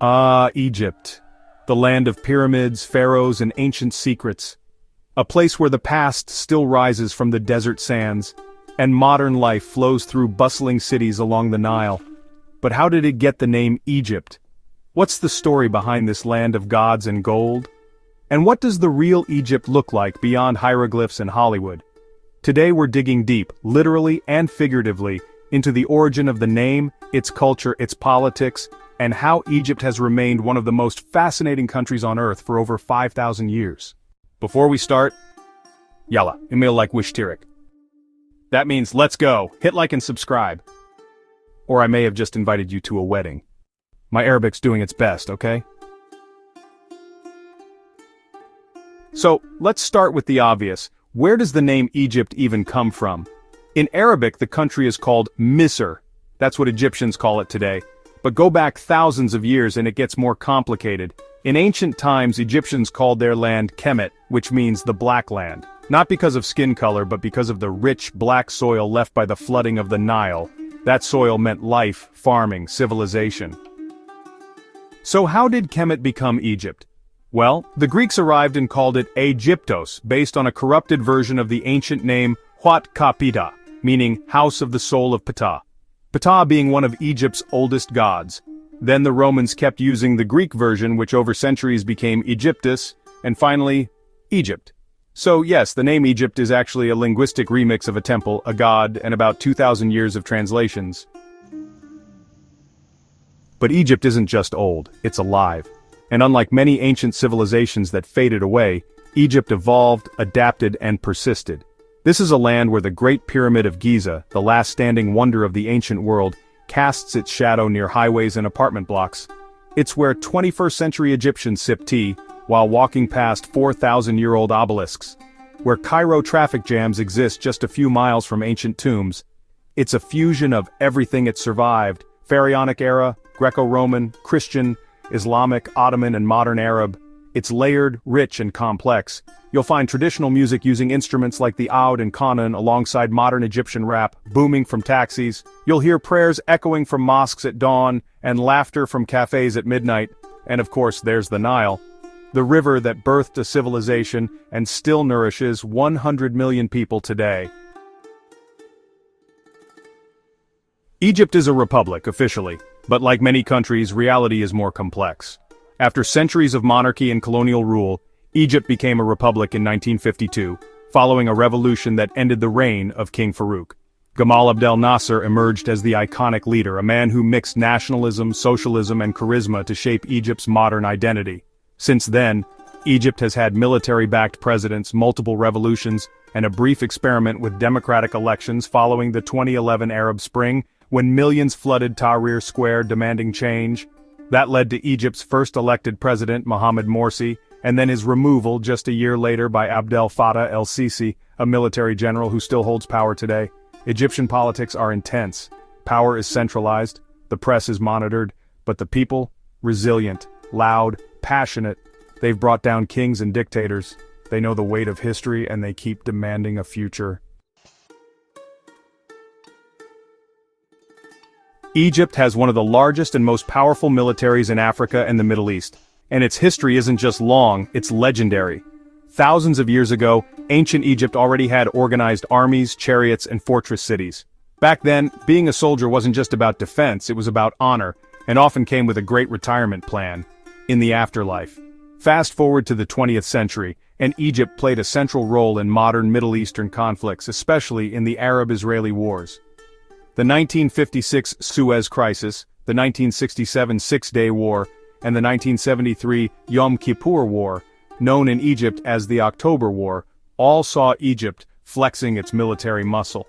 Ah, Egypt. The land of pyramids, pharaohs, and ancient secrets. A place where the past still rises from the desert sands, and modern life flows through bustling cities along the Nile. But how did it get the name Egypt? What's the story behind this land of gods and gold? And what does the real Egypt look like beyond hieroglyphs and Hollywood? Today we're digging deep, literally and figuratively, into the origin of the name, its culture, its politics, and how Egypt has remained one of the most fascinating countries on Earth for over 5,000 years. Before we start, yalla, email like wishtirik. That means let's go, hit like and subscribe. Or I may have just invited you to a wedding. My Arabic's doing its best, okay? So, let's start with the obvious. Where does the name Egypt even come from? In Arabic, the country is called Misr. That's what Egyptians call it today. But go back thousands of years and it gets more complicated. In ancient times, Egyptians called their land Kemet, which means the Black Land. Not because of skin color, but because of the rich, black soil left by the flooding of the Nile. That soil meant life, farming, civilization. So how did Kemet become Egypt? Well, the Greeks arrived and called it Aegyptos, based on a corrupted version of the ancient name Huat Ka Ptah, meaning House of the Soul of Ptah. Ptah being one of Egypt's oldest gods. Then the Romans kept using the Greek version, which over centuries became Aegyptus, and finally, Egypt. So yes, the name Egypt is actually a linguistic remix of a temple, a god, and about 2,000 years of translations. But Egypt isn't just old, it's alive. And unlike many ancient civilizations that faded away, Egypt evolved, adapted, and persisted. This is a land where the Great Pyramid of Giza, the last standing wonder of the ancient world, casts its shadow near highways and apartment blocks. It's where 21st century Egyptians sip tea, while walking past 4,000-year-old obelisks. Where Cairo traffic jams exist just a few miles from ancient tombs. It's a fusion of everything it survived: Pharaonic era, Greco-Roman, Christian, Islamic, Ottoman, and modern Arab. It's layered, rich, and complex. You'll find traditional music using instruments like the oud and qanan alongside modern Egyptian rap, booming from taxis. You'll hear prayers echoing from mosques at dawn, and laughter from cafes at midnight. And of course, there's the Nile. The river that birthed a civilization and still nourishes 100 million people today. Egypt is a republic, officially. But like many countries, reality is more complex. After centuries of monarchy and colonial rule, Egypt became a republic in 1952, following a revolution that ended the reign of King Farouk. Gamal Abdel Nasser emerged as the iconic leader, a man who mixed nationalism, socialism, and charisma to shape Egypt's modern identity. Since then, Egypt has had military-backed presidents, multiple revolutions, and a brief experiment with democratic elections following the 2011 Arab Spring, when millions flooded Tahrir Square demanding change. That led to Egypt's first elected president, Mohamed Morsi, and then his removal just a year later by Abdel Fattah el-Sisi, a military general who still holds power today. Egyptian politics are intense. Power is centralized, the press is monitored, but the people, resilient, loud, passionate. They've brought down kings and dictators. They know the weight of history and they keep demanding a future. Egypt has one of the largest and most powerful militaries in Africa and the Middle East. And its history isn't just long, it's legendary. Thousands of years ago, ancient Egypt already had organized armies, chariots, and fortress cities. Back then, being a soldier wasn't just about defense, it was about honor, and often came with a great retirement plan. In the afterlife. Fast forward to the 20th century, and Egypt played a central role in modern Middle Eastern conflicts, especially in the Arab-Israeli wars. The 1956 Suez Crisis, the 1967 Six-Day War, and the 1973 Yom Kippur War, known in Egypt as the October War, all saw Egypt flexing its military muscle.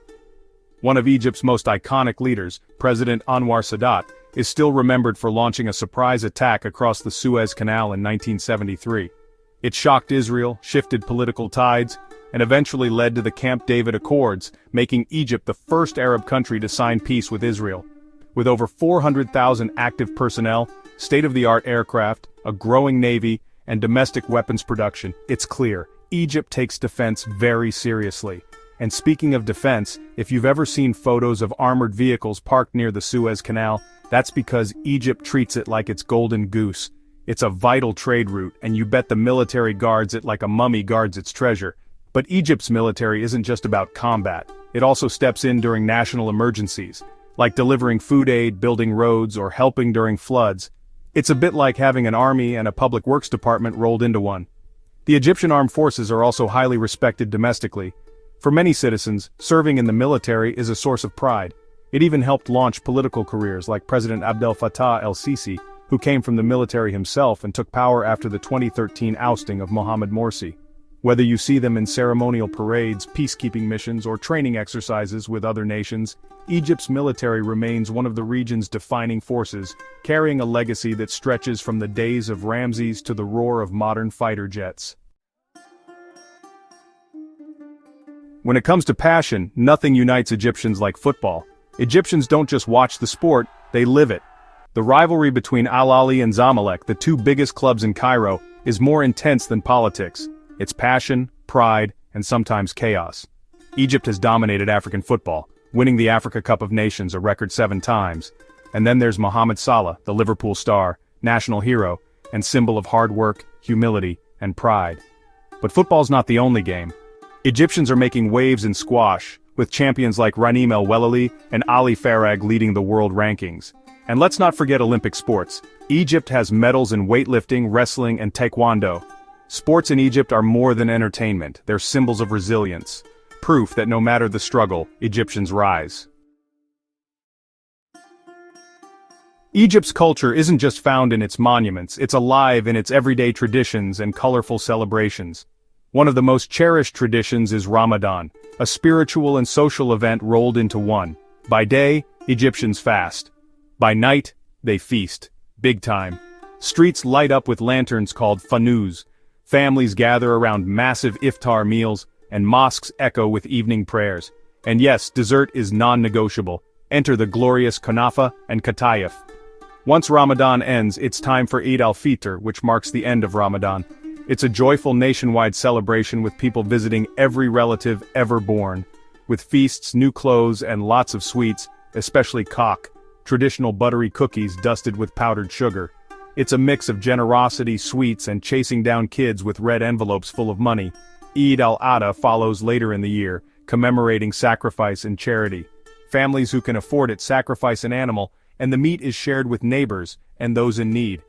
One of Egypt's most iconic leaders, President Anwar Sadat, is still remembered for launching a surprise attack across the Suez Canal in 1973. It shocked Israel, shifted political tides, and eventually led to the Camp David Accords, making Egypt the first Arab country to sign peace with Israel. With over 400,000 active personnel, state-of-the-art aircraft, a growing navy, and domestic weapons production, it's clear, Egypt takes defense very seriously. And speaking of defense, if you've ever seen photos of armored vehicles parked near the Suez Canal, That's because Egypt treats it like its golden goose. It's a vital trade route, and you bet the military guards it like a mummy guards its treasure. But Egypt's military isn't just about combat. It also steps in during national emergencies, like delivering food aid, building roads, or helping during floods. It's a bit like having an army and a public works department rolled into one. The Egyptian armed forces are also highly respected domestically. For many citizens, serving in the military is a source of pride. It even helped launch political careers like President Abdel Fattah el-Sisi, who came from the military himself and took power after the 2013 ousting of Mohamed Morsi. Whether you see them in ceremonial parades, peacekeeping missions, or training exercises with other nations, Egypt's military remains one of the region's defining forces, carrying a legacy that stretches from the days of Ramses to the roar of modern fighter jets. When it comes to passion, nothing unites Egyptians like football. Egyptians don't just watch the sport, they live it. The rivalry between Al Ahly and Zamalek, the two biggest clubs in Cairo, is more intense than politics. It's passion, pride, and sometimes chaos. Egypt has dominated African football, winning the Africa Cup of Nations a record 7 times. And then there's Mohamed Salah, the Liverpool star, national hero, and symbol of hard work, humility, and pride. But football's not the only game. Egyptians are making waves in squash, with champions like Ranim El Welali and Ali Farag leading the world rankings. And let's not forget Olympic sports. Egypt has medals in weightlifting, wrestling, and taekwondo. Sports in Egypt are more than entertainment, they're symbols of resilience. Proof that no matter the struggle, Egyptians rise. Egypt's culture isn't just found in its monuments, it's alive in its everyday traditions and colorful celebrations. One of the most cherished traditions is Ramadan, a spiritual and social event rolled into one. By day, Egyptians fast. By night, they feast. Big time. Streets light up with lanterns called fanus. Families gather around massive iftar meals, and mosques echo with evening prayers. And yes, dessert is non-negotiable. Enter the glorious kunafa and katayef. Once Ramadan ends, it's time for Eid al-Fitr, which marks the end of Ramadan. It's a joyful nationwide celebration with people visiting every relative ever born. With feasts, new clothes, and lots of sweets, especially kak, traditional buttery cookies dusted with powdered sugar. It's a mix of generosity, sweets, and chasing down kids with red envelopes full of money. Eid al-Adha follows later in the year, commemorating sacrifice and charity. Families who can afford it sacrifice an animal, and the meat is shared with neighbors and those in need.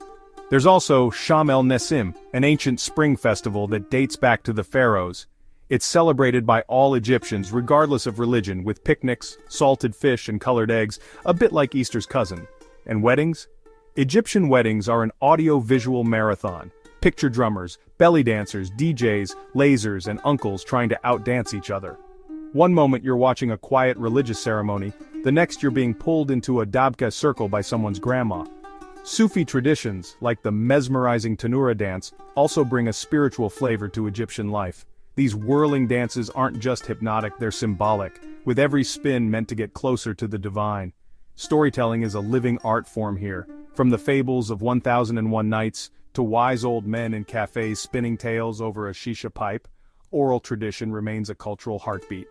There's also Sham el-Nessim, an ancient spring festival that dates back to the pharaohs. It's celebrated by all Egyptians regardless of religion, with picnics, salted fish, and colored eggs, a bit like Easter's cousin. And weddings? Egyptian weddings are an audio-visual marathon. Picture drummers, belly dancers, DJs, lasers, and uncles trying to outdance each other. One moment you're watching a quiet religious ceremony, the next you're being pulled into a dabka circle by someone's grandma. Sufi traditions, like the mesmerizing Tanura dance, also bring a spiritual flavor to Egyptian life. These whirling dances aren't just hypnotic, they're symbolic, with every spin meant to get closer to the divine. Storytelling is a living art form here, from the fables of 1001 Nights to wise old men in cafes spinning tales over a shisha pipe. Oral tradition remains a cultural heartbeat.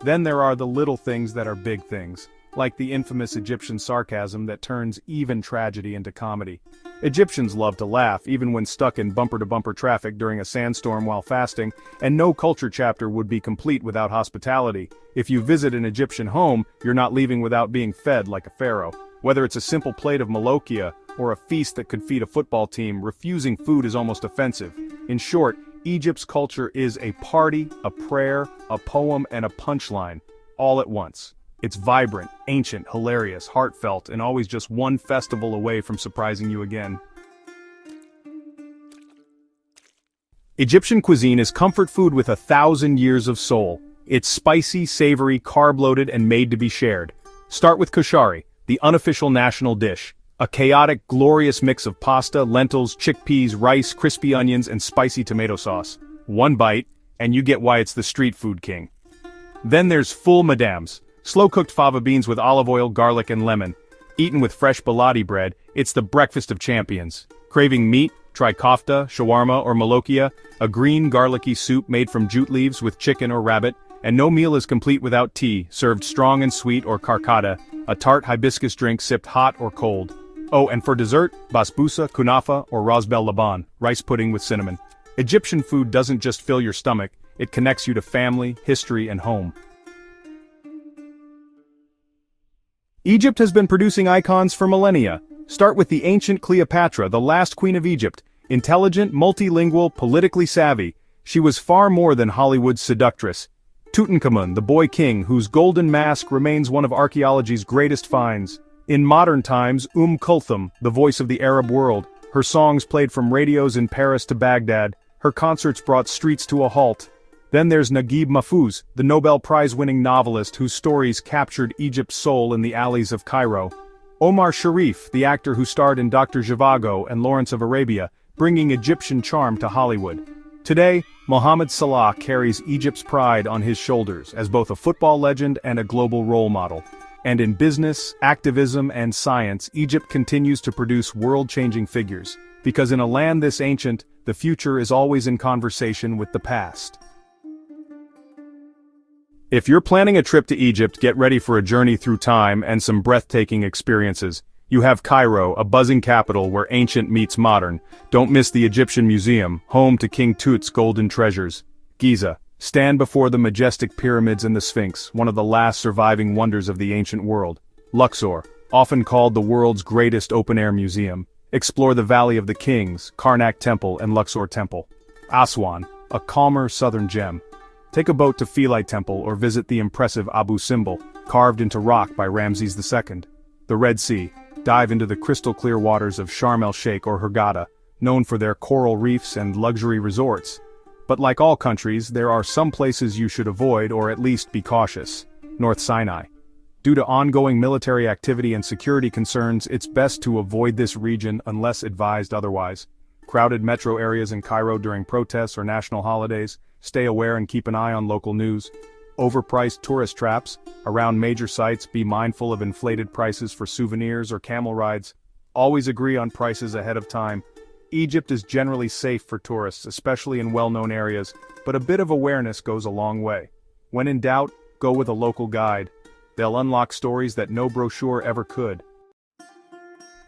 Then there are the little things that are big things, like the infamous Egyptian sarcasm that turns even tragedy into comedy. Egyptians love to laugh even when stuck in bumper-to-bumper traffic during a sandstorm while fasting, and no culture chapter would be complete without hospitality. If you visit an Egyptian home, you're not leaving without being fed like a pharaoh. Whether it's a simple plate of molokhia or a feast that could feed a football team, refusing food is almost offensive. In short, Egypt's culture is a party, a prayer, a poem, and a punchline, all at once. It's vibrant, ancient, hilarious, heartfelt, and always just one festival away from surprising you again. Egyptian cuisine is comfort food with 1,000 years of soul. It's spicy, savory, carb-loaded, and made to be shared. Start with koshari, the unofficial national dish. A chaotic, glorious mix of pasta, lentils, chickpeas, rice, crispy onions, and spicy tomato sauce. One bite, and you get why it's the street food king. Then there's full madams. Slow-cooked fava beans with olive oil, garlic, and lemon. Eaten with fresh baladi bread, it's the breakfast of champions. Craving meat? Try kofta, shawarma, or molokhia, a green garlicky soup made from jute leaves with chicken or rabbit. And no meal is complete without tea, served strong and sweet, or karkada, a tart hibiscus drink sipped hot or cold. Oh, and for dessert, basbousa, kunafa, or rosbel laban, rice pudding with cinnamon. Egyptian food doesn't just fill your stomach, it connects you to family, history, and home. Egypt has been producing icons for millennia. Start with the ancient Cleopatra, the last queen of Egypt. Intelligent, multilingual, politically savvy, she was far more than Hollywood's seductress. Tutankhamun, the boy king, whose golden mask remains one of archaeology's greatest finds. In modern times, Kulthum, the voice of the Arab world. Her songs played from radios in Paris to Baghdad. Her concerts brought streets to a halt. Then there's Naguib Mahfouz, the Nobel Prize-winning novelist whose stories captured Egypt's soul in the alleys of Cairo. Omar Sharif, the actor who starred in Dr. Zhivago and Lawrence of Arabia, bringing Egyptian charm to Hollywood. Today, Mohamed Salah carries Egypt's pride on his shoulders as both a football legend and a global role model. And in business, activism, and science, Egypt continues to produce world-changing figures. Because in a land this ancient, the future is always in conversation with the past. If you're planning a trip to Egypt, get ready for a journey through time and some breathtaking experiences. You have Cairo, a buzzing capital where ancient meets modern. Don't miss the Egyptian Museum, home to King Tut's golden treasures. Giza, stand before the majestic pyramids and the Sphinx, one of the last surviving wonders of the ancient world. Luxor, often called the world's greatest open-air museum. Explore the Valley of the Kings, Karnak Temple and Luxor Temple. Aswan, a calmer southern gem. Take a boat to Philae Temple or visit the impressive Abu Simbel, carved into rock by Ramses II. The Red Sea, dive into the crystal-clear waters of Sharm el-Sheikh or Hurghada, known for their coral reefs and luxury resorts. But like all countries, there are some places you should avoid or at least be cautious. North Sinai. Due to ongoing military activity and security concerns, it's best to avoid this region unless advised otherwise. Crowded metro areas in Cairo during protests or national holidays. Stay aware and keep an eye on local news. Overpriced tourist traps. Around major sites, be mindful of inflated prices for souvenirs or camel rides. Always agree on prices ahead of time. Egypt is generally safe for tourists, especially in well-known areas, but a bit of awareness goes a long way. When in doubt, go with a local guide. They'll unlock stories that no brochure ever could.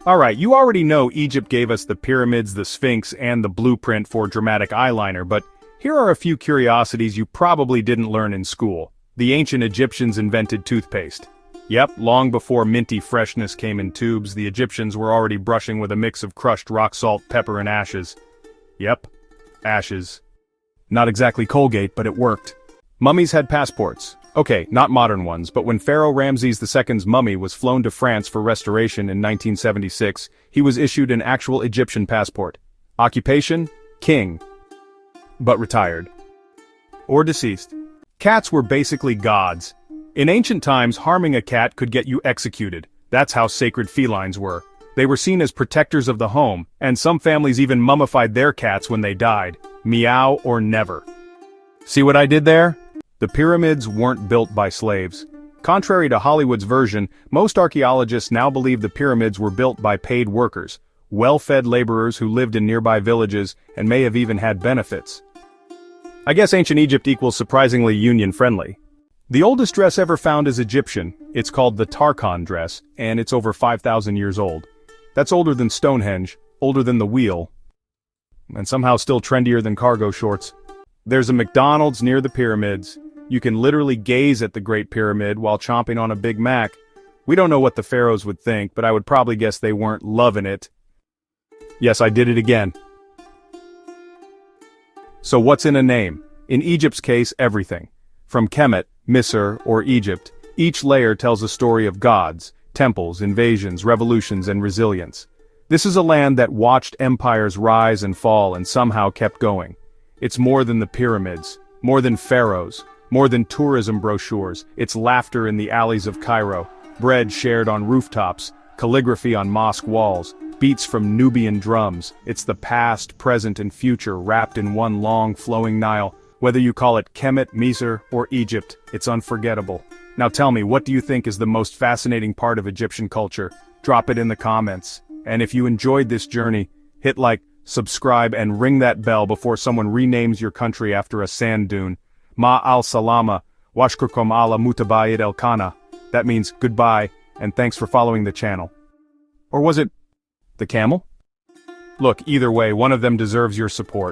Alright, you already know Egypt gave us the pyramids, the Sphinx, and the blueprint for dramatic eyeliner, but here are a few curiosities you probably didn't learn in school. The ancient Egyptians invented toothpaste. Yep, long before minty freshness came in tubes, the Egyptians were already brushing with a mix of crushed rock salt, pepper, and ashes. Yep, ashes. Not exactly Colgate, but it worked. Mummies had passports. Okay, not modern ones, but when Pharaoh Ramses II's mummy was flown to France for restoration in 1976, he was issued an actual Egyptian passport. Occupation? King. But retired. Or deceased. Cats were basically gods. In ancient times, harming a cat could get you executed. That's how sacred felines were. They were seen as protectors of the home, and some families even mummified their cats when they died. Meow or never. See what I did there? The pyramids weren't built by slaves. Contrary to Hollywood's version, most archaeologists now believe the pyramids were built by paid workers, well-fed laborers who lived in nearby villages and may have even had benefits. I guess ancient Egypt equals surprisingly union-friendly. The oldest dress ever found is Egyptian. It's called the Tarkhan dress, and it's over 5,000 years old. That's older than Stonehenge, older than the wheel, and somehow still trendier than cargo shorts. There's a McDonald's near the pyramids. You can literally gaze at the Great Pyramid while chomping on a Big Mac. We don't know what the pharaohs would think, but I would probably guess they weren't loving it. Yes, I did it again. So what's in a name? In Egypt's case, everything. From Kemet, Misr, or Egypt, each layer tells a story of gods, temples, invasions, revolutions, and resilience. This is a land that watched empires rise and fall and somehow kept going. It's more than the pyramids, more than pharaohs, more than tourism brochures. It's laughter in the alleys of Cairo, bread shared on rooftops, calligraphy on mosque walls, beats from Nubian drums. It's the past, present, and future wrapped in one long, flowing Nile. Whether you call it Kemet, Misr, or Egypt, it's unforgettable. Now tell me, what do you think is the most fascinating part of Egyptian culture? Drop it in the comments. And if you enjoyed this journey, hit like, subscribe, and ring that bell before someone renames your country after a sand dune. Ma al-salama, washkurkum ala mutabayid el-kana. That means goodbye, and thanks for following the channel. Or was it the camel? Look, either way, one of them deserves your support.